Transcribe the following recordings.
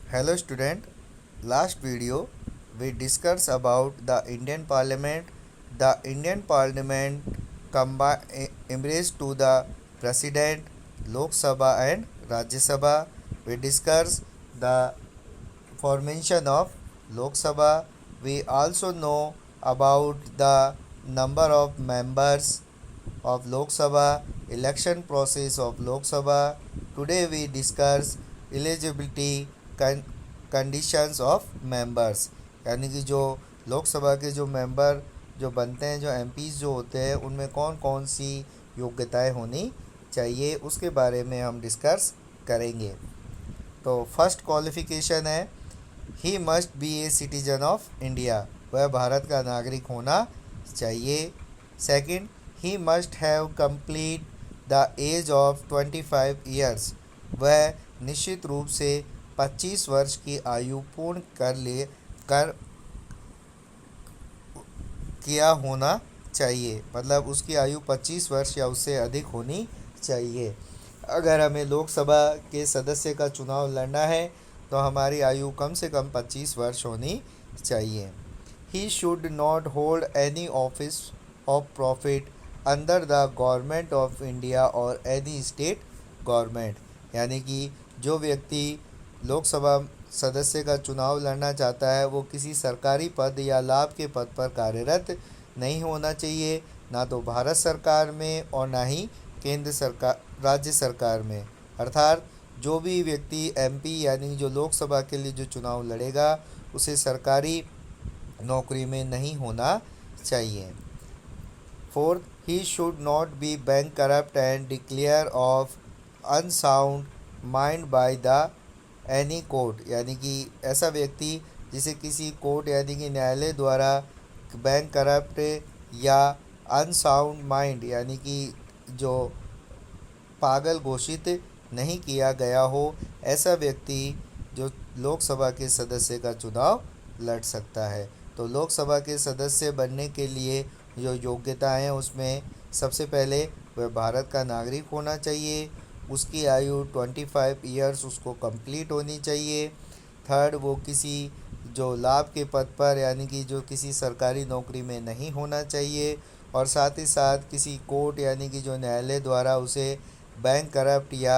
Hello student, last video we discussed about the Indian Parliament. The Indian Parliament embraced to the President, Lok Sabha and Rajya Sabha. We discussed the formation of Lok Sabha. We also know about the number of members of Lok Sabha, election process of Lok Sabha. Today we discuss eligibility conditions of members, यानी कि जो लोकसभा के जो member जो बनते हैं, जो MPs जो होते हैं, उनमें कौन कौन सी योग्यताएं होनी चाहिए उसके बारे में हम डिस्कस करेंगे। तो फर्स्ट क्वालिफिकेशन है he must be a citizen of India, वह भारत का नागरिक होना चाहिए। Second, he must have complete the age of 25 years, वह निश्चित रूप से 25 वर्ष की आयु पूर्ण कर किया होना चाहिए, मतलब उसकी आयु 25 वर्ष या उससे अधिक होनी चाहिए। अगर हमें लोकसभा के सदस्य का चुनाव लड़ना है तो हमारी आयु कम से कम 25 वर्ष होनी चाहिए। He should not hold any office of profit under the government of India और एनी स्टेट गवर्नमेंट, यानी कि जो व्यक्ति लोकसभा सदस्य का चुनाव लड़ना चाहता है वो किसी सरकारी पद या लाभ के पद पर कार्यरत नहीं होना चाहिए, ना तो भारत सरकार में और ना ही केंद्र सरकार राज्य सरकार में। अर्थात जो भी व्यक्ति एमपी यानी जो लोकसभा के लिए जो चुनाव लड़ेगा उसे सरकारी नौकरी में नहीं होना चाहिए। Fourth, he should not be bank corrupt and declare of unsound mind by the any court, यानी कि ऐसा व्यक्ति जिसे किसी कोर्ट यानी कि न्यायालय द्वारा बैंक करप्ट या अनसाउंड माइंड यानी कि जो पागल घोषित नहीं किया गया हो, ऐसा व्यक्ति जो लोकसभा के सदस्य का चुनाव लड़ सकता है। तो लोकसभा के सदस्य बनने के लिए जो योग्यताएं हैं उसमें सबसे पहले वह भारत का नागरिक होना चाहिए, उसकी आयु 25 ईयर्स उसको कंप्लीट होनी चाहिए। थर्ड, वो किसी जो लाभ के पद पर यानी कि जो किसी सरकारी नौकरी में नहीं होना चाहिए, और साथ ही साथ किसी कोर्ट यानी कि जो न्यायालय द्वारा उसे बैंक करप्ट या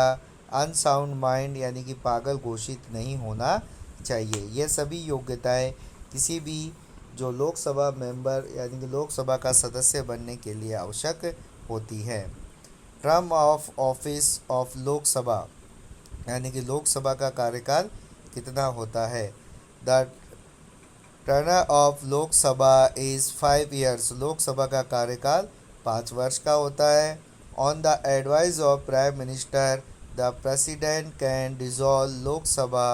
अनसाउंड माइंड यानी कि पागल घोषित नहीं होना चाहिए। ये सभी योग्यताएं किसी भी जो लोकसभा मेंबर यानी कि लोकसभा का सदस्य बनने के लिए आवश्यक होती है। Term of office of Lok Sabha, यानी कि लोकसभा का कार्यकाल कितना होता है। The term of Lok Sabha is 5 years, Lok Sabha का कार्यकाल 5 वर्ष का होता है। On the advice of prime minister the president can dissolve Lok Sabha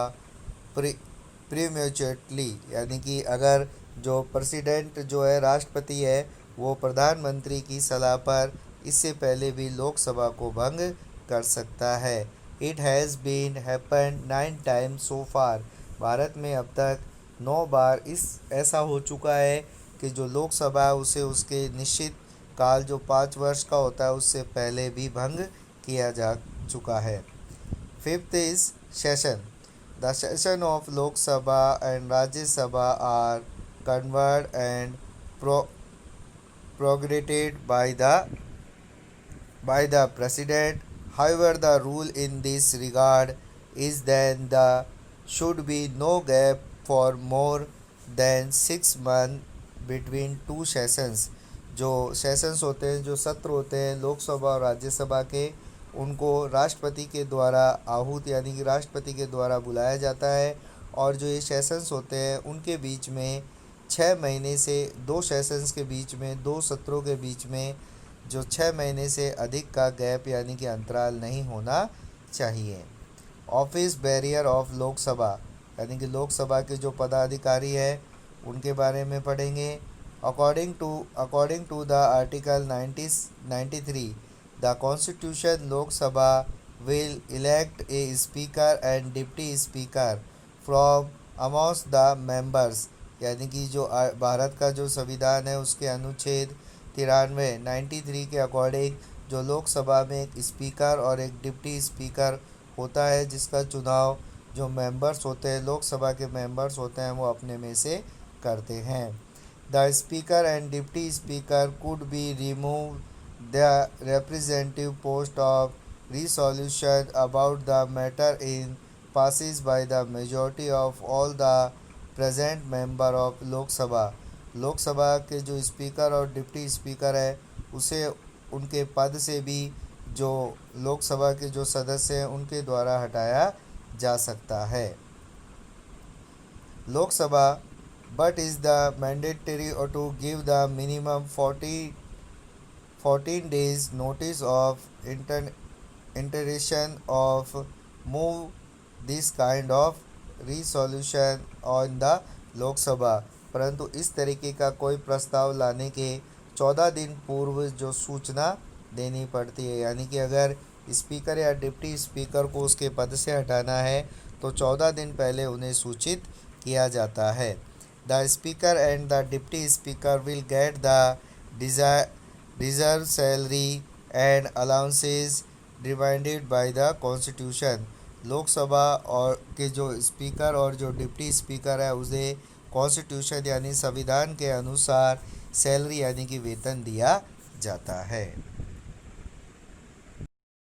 prematurely, यानी कि अगर जो प्रेसिडेंट जो है राष्ट्रपति है वो प्रधानमंत्री की सलाह पर इससे पहले भी लोकसभा को भंग कर सकता है। It has been happen 9 times so far, Bharat में अब तक 9 बार ऐसा हो चुका है कि जो लोकसभा है उसे उसके निश्चित काल जो 5 वर्ष का होता है उससे पहले भी भंग किया जा चुका है। Fifth is session, the session of Lok Sabha and Rajya Sabha are convened and prorogated by the president. However, the rule in this regard is that there should be no gap for more than 6 months between two sessions. जो sessions होते हैं, जो सत्र होते हैं लोकसभा और राज्यसभा के, उनको राष्ट्रपति के द्वारा आहूत यानी कि राष्ट्रपति के द्वारा बुलाया जाता है, और जो ये सेशंस होते हैं उनके बीच में 6 महीने से 2 सेशंस के बीच में 2 सत्रों के बीच में जो 6 महीने से अधिक का गैप यानी कि अंतराल नहीं होना चाहिए। ऑफिस बैरियर ऑफ लोकसभा, यानी कि लोकसभा के जो पदाधिकारी है उनके बारे में पढ़ेंगे। According to the article 93 the constitution, Lok Sabha will elect a speaker and deputy speaker from amongst the members, यानी कि जो भारत का जो संविधान है उसके अनुच्छेद 93 के अकॉर्डिंग जो लोकसभा में एक स्पीकर और एक डिप्टी स्पीकर होता है जिसका चुनाव जो मेंबर्स होते हैं, लोकसभा के मेंबर्स होते हैं, वो अपने में से करते हैं। The speaker and deputy speaker could be remove the representative post of resolution about the matter in passes by the majority of all the present member of लोक सभा। लोकसभा के जो स्पीकर और डिप्टी स्पीकर है उसे उनके पद से भी जो लोकसभा के जो सदस्य हैं उनके द्वारा हटाया जा सकता है। Lok Sabha but is the mandatory or to give the minimum 14 days notice of intention of move this kind of resolution on the लोक सभा, परंतु इस तरीके का कोई प्रस्ताव लाने के 14 दिन पूर्व जो सूचना देनी पड़ती है, यानी कि अगर स्पीकर या डिप्टी स्पीकर को उसके पद से हटाना है तो 14 दिन पहले उन्हें सूचित किया जाता है। The speaker and the deputy speaker will get the deserve salary and allowances demanded by the constitution. Lok Sabha और के जो स्पीकर और जो डिप्टी स्पीकर है उसे कॉन्स्टिट्यूशन यानी संविधान के अनुसार सैलरी यानी कि वेतन दिया जाता है।